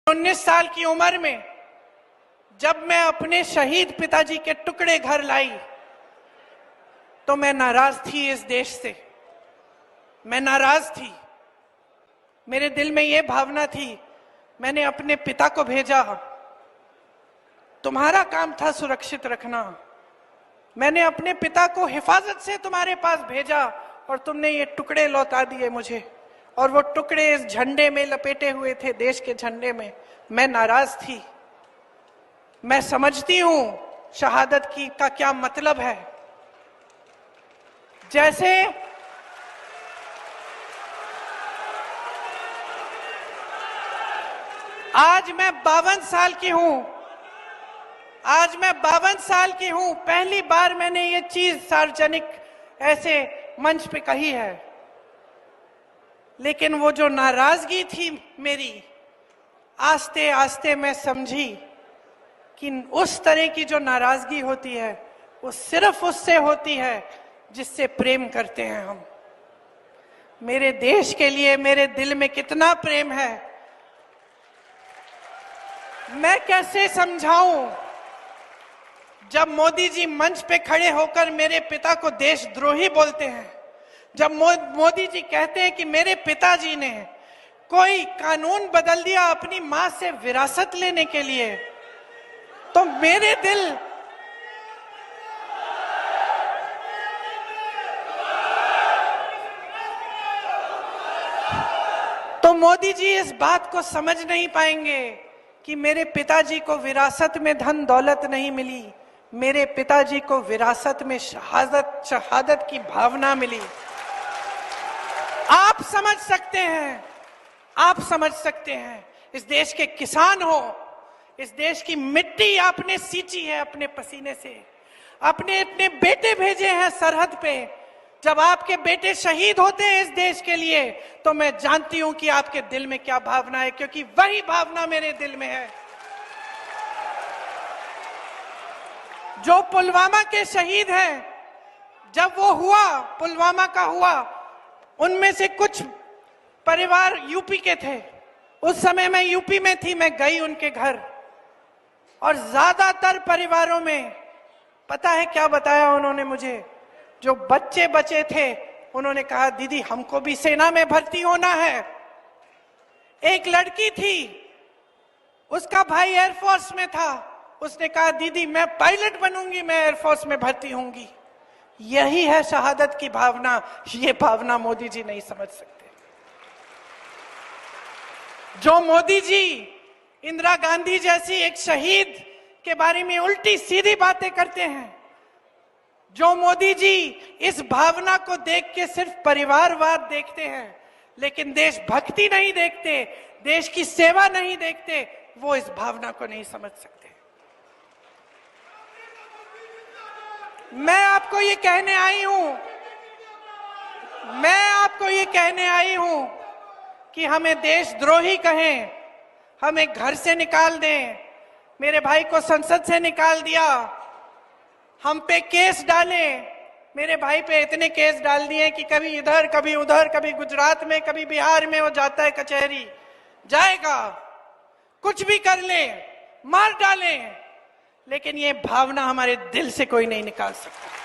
19 साल की उम्र में जब मैं अपने शहीद पिताजी के टुकड़े घर लाई तो मैं नाराज थी इस देश से। मैं नाराज थी। मेरे दिल में यह भावना थी, मैंने अपने पिता को भेजा, तुम्हारा काम था सुरक्षित रखना। मैंने अपने पिता को हिफाजत से तुम्हारे पास भेजा और तुमने ये टुकड़े लौटा दिए मुझे, और वो टुकड़े इस झंडे में लपेटे हुए थे, देश के झंडे में। मैं नाराज थी। मैं समझती हूं शहादत की का क्या मतलब है। जैसे आज मैं 52 साल की हूं, आज मैं 52 साल की हूं, पहली बार मैंने ये चीज सार्वजनिक ऐसे मंच पे कही है। लेकिन वो जो नाराजगी थी मेरी, आस्ते आस्ते मैं समझी कि उस तरह की जो नाराजगी होती है वो सिर्फ उससे होती है जिससे प्रेम करते हैं हम। मेरे देश के लिए मेरे दिल में कितना प्रेम है, मैं कैसे समझाऊं। जब मोदी जी मंच पे खड़े होकर मेरे पिता को देशद्रोही बोलते हैं, जब मोदी जी कहते हैं कि मेरे पिताजी ने कोई कानून बदल दिया अपनी मां से विरासत लेने के लिए, तो मेरे दिल तो मोदी जी इस बात को समझ नहीं पाएंगे कि मेरे पिताजी को विरासत में धन दौलत नहीं मिली, मेरे पिताजी को विरासत में शहादत की भावना मिली। आप समझ सकते हैं, आप समझ सकते हैं। इस देश के किसान हो, इस देश की मिट्टी आपने सींची है अपने पसीने से, अपने इतने बेटे भेजे हैं सरहद पे। जब आपके बेटे शहीद होते हैं इस देश के लिए, तो मैं जानती हूं कि आपके दिल में क्या भावना है, क्योंकि वही भावना मेरे दिल में है। जो पुलवामा के शहीद हैं, जब वो हुआ, पुलवामा का हुआ, उनमें से कुछ परिवार यूपी के थे। उस समय मैं यूपी में थी, मैं गई उनके घर, और ज्यादातर परिवारों में पता है क्या बताया उन्होंने मुझे? जो बच्चे बचे थे उन्होंने कहा, दीदी हमको भी सेना में भर्ती होना है। एक लड़की थी, उसका भाई एयरफोर्स में था, उसने कहा दीदी मैं पायलट बनूंगी, मैं एयरफोर्स में भर्ती होंगी। यही है शहादत की भावना। ये भावना मोदी जी नहीं समझ सकते। जो मोदी जी इंदिरा गांधी जैसी एक शहीद के बारे में उल्टी सीधी बातें करते हैं, जो मोदी जी इस भावना को देख के सिर्फ परिवारवाद देखते हैं लेकिन देशभक्ति नहीं देखते, देश की सेवा नहीं देखते, वो इस भावना को नहीं समझ सकते। मैं आपको ये कहने आई हूं, मैं आपको ये कहने आई हूं कि हमें देशद्रोही कहें, हमें घर से निकाल दें, मेरे भाई को संसद से निकाल दिया, हम पे केस डाले। मेरे भाई पे इतने केस डाल दिए कि कभी इधर कभी उधर, कभी गुजरात में कभी बिहार में वो जाता है कचहरी, जाएगा, कुछ भी कर ले, मार डालें, लेकिन ये भावना हमारे दिल से कोई नहीं निकाल सकता।